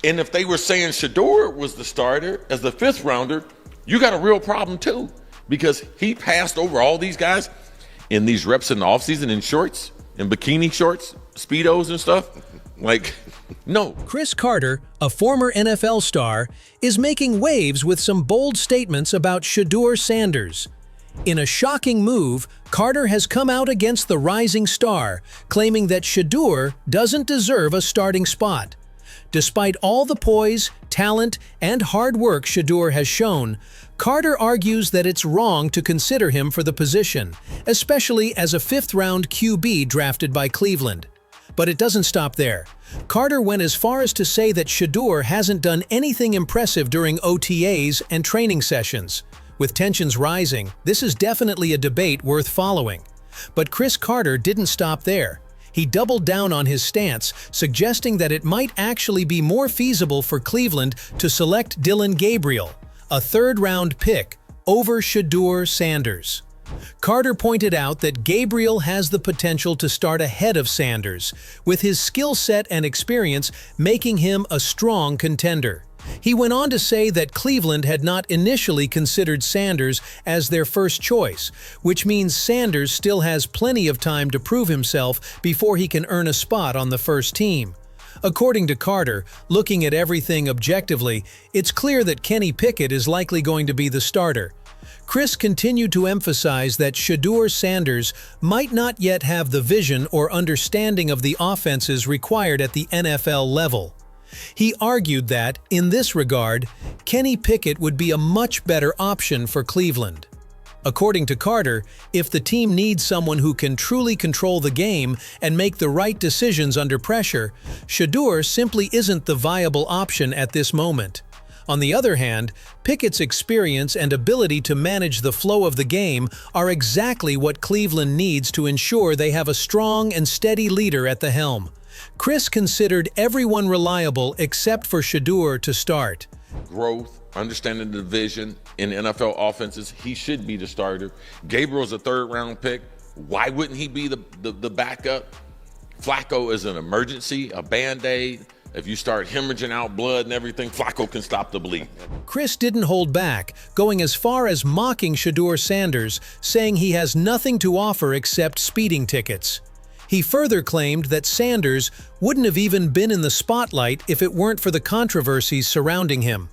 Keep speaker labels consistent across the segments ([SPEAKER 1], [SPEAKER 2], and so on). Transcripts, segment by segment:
[SPEAKER 1] And if they were saying Shedeur was the starter as the 5th rounder, you got a real problem too, because he passed over all these guys in these reps in the offseason in shorts, in bikini shorts, Speedos and stuff. Like, no.
[SPEAKER 2] Cris Carter, a former NFL star, is making waves with some bold statements about Shedeur Sanders. In a shocking move, Carter has come out against the rising star, claiming that Shedeur doesn't deserve a starting spot. Despite all the poise, talent, and hard work Shedeur has shown, Carter argues that it's wrong to consider him for the position, especially as a 5th-round QB drafted by Cleveland. But it doesn't stop there. Carter went as far as to say that Shedeur hasn't done anything impressive during OTAs and training sessions. With tensions rising, this is definitely a debate worth following. But Cris Carter didn't stop there. He doubled down on his stance, suggesting that it might actually be more feasible for Cleveland to select Dillon Gabriel, a 3rd-round pick, over Shedeur Sanders. Carter pointed out that Gabriel has the potential to start ahead of Sanders, with his skill set and experience making him a strong contender. He went on to say that Cleveland had not initially considered Sanders as their first choice, which means Sanders still has plenty of time to prove himself before he can earn a spot on the first team. According to Carter, looking at everything objectively, it's clear that Kenny Pickett is likely going to be the starter. Cris continued to emphasize that Shedeur Sanders might not yet have the vision or understanding of the offenses required at the NFL level. He argued that, in this regard, Kenny Pickett would be a much better option for Cleveland. According to Carter, if the team needs someone who can truly control the game and make the right decisions under pressure, Shedeur simply isn't the viable option at this moment. On the other hand, Pickett's experience and ability to manage the flow of the game are exactly what Cleveland needs to ensure they have a strong and steady leader at the helm. Cris considered everyone reliable except for Shedeur to start.
[SPEAKER 1] Growth, understanding the vision in NFL offenses, he should be the starter. Gabriel's a 3rd-round pick. Why wouldn't he be the backup? Flacco is an emergency, a Band-Aid. If you start hemorrhaging out blood and everything, Flacco can stop the bleed.
[SPEAKER 2] Cris didn't hold back, going as far as mocking Shedeur Sanders, saying he has nothing to offer except speeding tickets. He further claimed that Sanders wouldn't have even been in the spotlight if it weren't for the controversies surrounding him.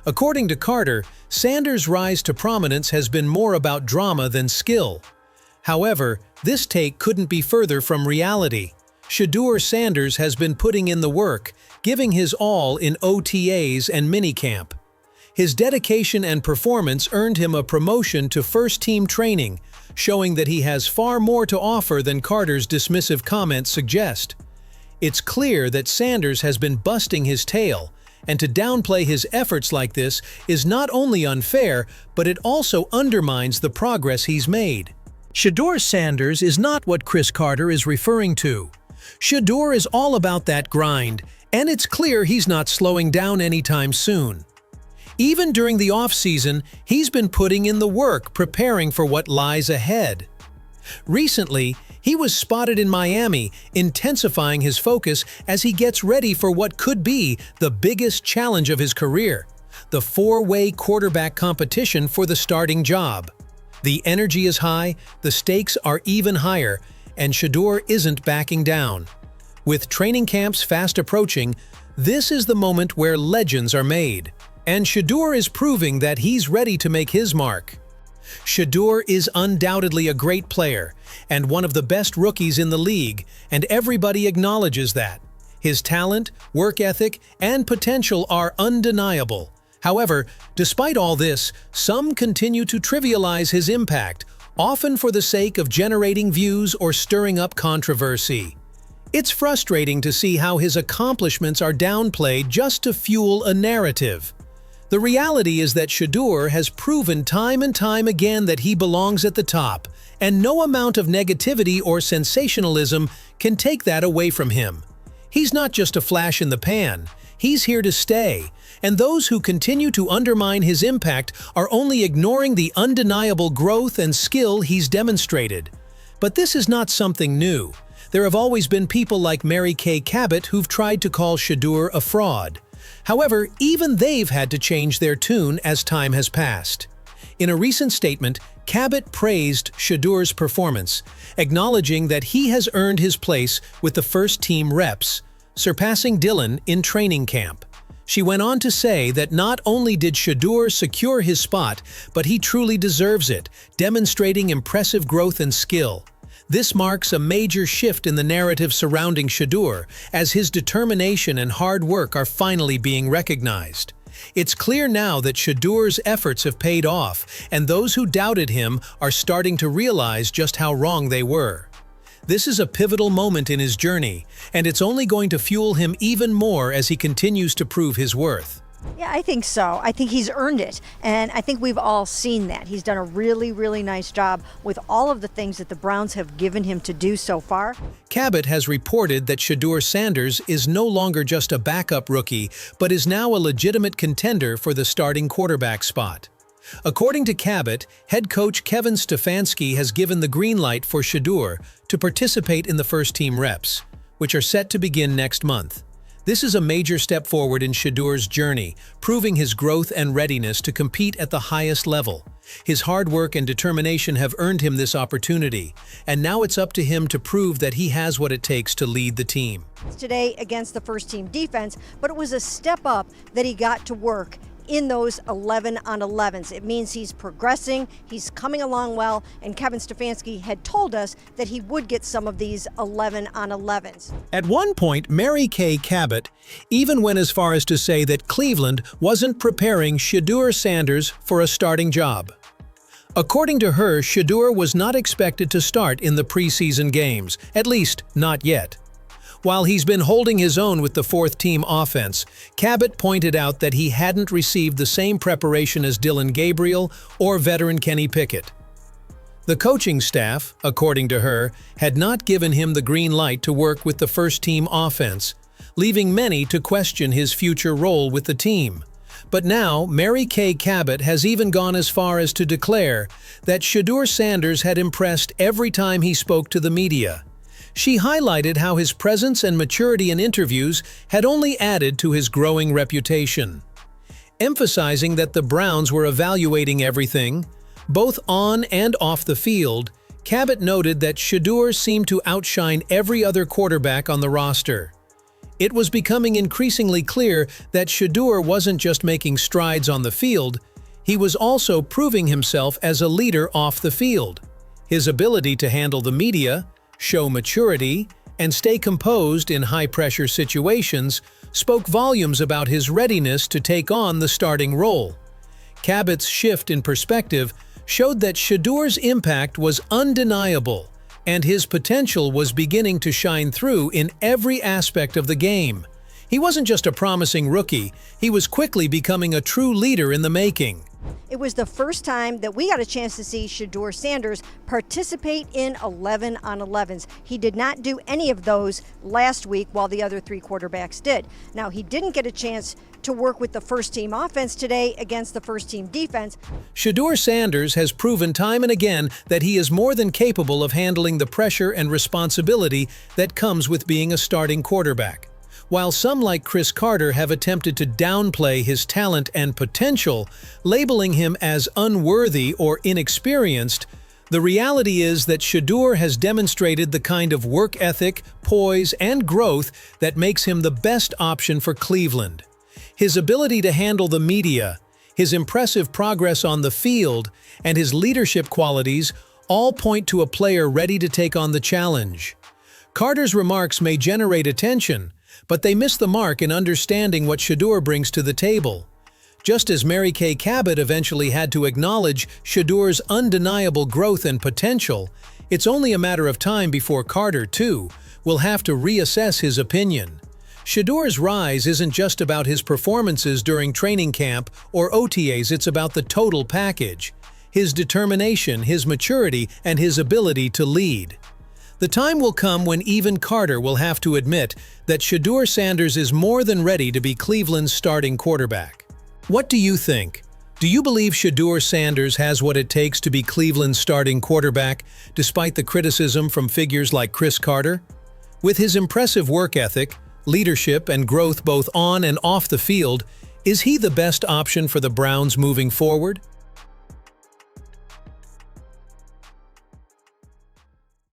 [SPEAKER 2] According to Carter, Sanders' rise to prominence has been more about drama than skill. However, this take couldn't be further from reality. Shedeur Sanders has been putting in the work, giving his all in OTAs and minicamp. His dedication and performance earned him a promotion to first-team training, showing that he has far more to offer than Carter's dismissive comments suggest. It's clear that Sanders has been busting his tail, and to downplay his efforts like this is not only unfair, but it also undermines the progress he's made. Shedeur Sanders is not what Cris Carter is referring to. Shedeur is all about that grind, and it's clear he's not slowing down anytime soon. Even during the off-season, he's been putting in the work preparing for what lies ahead. Recently, he was spotted in Miami, intensifying his focus as he gets ready for what could be the biggest challenge of his career, the 4-way quarterback competition for the starting job. The energy is high, the stakes are even higher, and Shedeur isn't backing down. With training camps fast approaching, this is the moment where legends are made. And Shedeur is proving that he's ready to make his mark. Shedeur is undoubtedly a great player and one of the best rookies in the league, and everybody acknowledges that. His talent, work ethic, and potential are undeniable. However, despite all this, some continue to trivialize his impact, often for the sake of generating views or stirring up controversy. It's frustrating to see how his accomplishments are downplayed just to fuel a narrative. The reality is that Shedeur has proven time and time again that he belongs at the top, and no amount of negativity or sensationalism can take that away from him. He's not just a flash in the pan, he's here to stay, and those who continue to undermine his impact are only ignoring the undeniable growth and skill he's demonstrated. But this is not something new. There have always been people like Mary Kay Cabot who've tried to call Shedeur a fraud. However, even they've had to change their tune as time has passed. In a recent statement, Cabot praised Shedeur's performance, acknowledging that he has earned his place with the first-team reps, surpassing Dillon in training camp. She went on to say that not only did Shedeur secure his spot, but he truly deserves it, demonstrating impressive growth and skill. This marks a major shift in the narrative surrounding Shedeur, as his determination and hard work are finally being recognized. It's clear now that Shedeur's efforts have paid off, and those who doubted him are starting to realize just how wrong they were. This is a pivotal moment in his journey, and it's only going to fuel him even more as he continues to prove his worth.
[SPEAKER 3] Yeah, I think so. I think he's earned it, and I think we've all seen that. He's done a really, really nice job with all of the things that the Browns have given him to do so far.
[SPEAKER 2] Cabot has reported that Shedeur Sanders is no longer just a backup rookie, but is now a legitimate contender for the starting quarterback spot. According to Cabot, head coach Kevin Stefanski has given the green light for Shedeur to participate in the first-team reps, which are set to begin next month. This is a major step forward in Shedeur's journey, proving his growth and readiness to compete at the highest level. His hard work and determination have earned him this opportunity, and now it's up to him to prove that he has what it takes to lead the team.
[SPEAKER 3] Today against the first-team defense, but it was a step up that he got to work in those 11-on-11s. It means he's progressing, he's coming along well, and Kevin Stefanski had told us that he would get some of these 11-on-11s.
[SPEAKER 2] At one point, Mary Kay Cabot even went as far as to say that Cleveland wasn't preparing Shedeur Sanders for a starting job. According to her, Shedeur was not expected to start in the preseason games, at least not yet. While he's been holding his own with the fourth-team offense, Cabot pointed out that he hadn't received the same preparation as Dillon Gabriel or veteran Kenny Pickett. The coaching staff, according to her, had not given him the green light to work with the first-team offense, leaving many to question his future role with the team. But now, Mary Kay Cabot has even gone as far as to declare that Shedeur Sanders had impressed every time he spoke to the media. She highlighted how his presence and maturity in interviews had only added to his growing reputation. Emphasizing that the Browns were evaluating everything, both on and off the field, Cabot noted that Shedeur seemed to outshine every other quarterback on the roster. It was becoming increasingly clear that Shedeur wasn't just making strides on the field, he was also proving himself as a leader off the field. His ability to handle the media, show maturity, and stay composed in high-pressure situations spoke volumes about his readiness to take on the starting role. Cabot's shift in perspective showed that Shedeur's impact was undeniable, and his potential was beginning to shine through in every aspect of the game. He wasn't just a promising rookie, he was quickly becoming a true leader in the making.
[SPEAKER 3] It was the first time that we got a chance to see Shedeur Sanders participate in 11-on-11s. He did not do any of those last week while the other three quarterbacks did. Now, he didn't get a chance to work with the first-team offense today against the first-team defense.
[SPEAKER 2] Shedeur Sanders has proven time and again that he is more than capable of handling the pressure and responsibility that comes with being a starting quarterback. While some like Cris have attempted to downplay his talent and potential, labeling him as unworthy or inexperienced, the reality is that Shedeur has demonstrated the kind of work ethic, poise, and growth that makes him the best option for Cleveland. His ability to handle the media, his impressive progress on the field, and his leadership qualities all point to a player ready to take on the challenge. Carter's remarks may generate attention, but they miss the mark in understanding what Shedeur brings to the table. Just as Mary Kay Cabot eventually had to acknowledge Shedeur's undeniable growth and potential, it's only a matter of time before Carter, too, will have to reassess his opinion. Shedeur's rise isn't just about his performances during training camp or OTAs, it's about the total package: his determination, his maturity, and his ability to lead. The time will come when even Carter will have to admit that Shedeur Sanders is more than ready to be Cleveland's starting quarterback. What do you think? Do you believe Shedeur Sanders has what it takes to be Cleveland's starting quarterback, despite the criticism from figures like Cris? With his impressive work ethic, leadership, and growth both on and off the field, is he the best option for the Browns moving forward?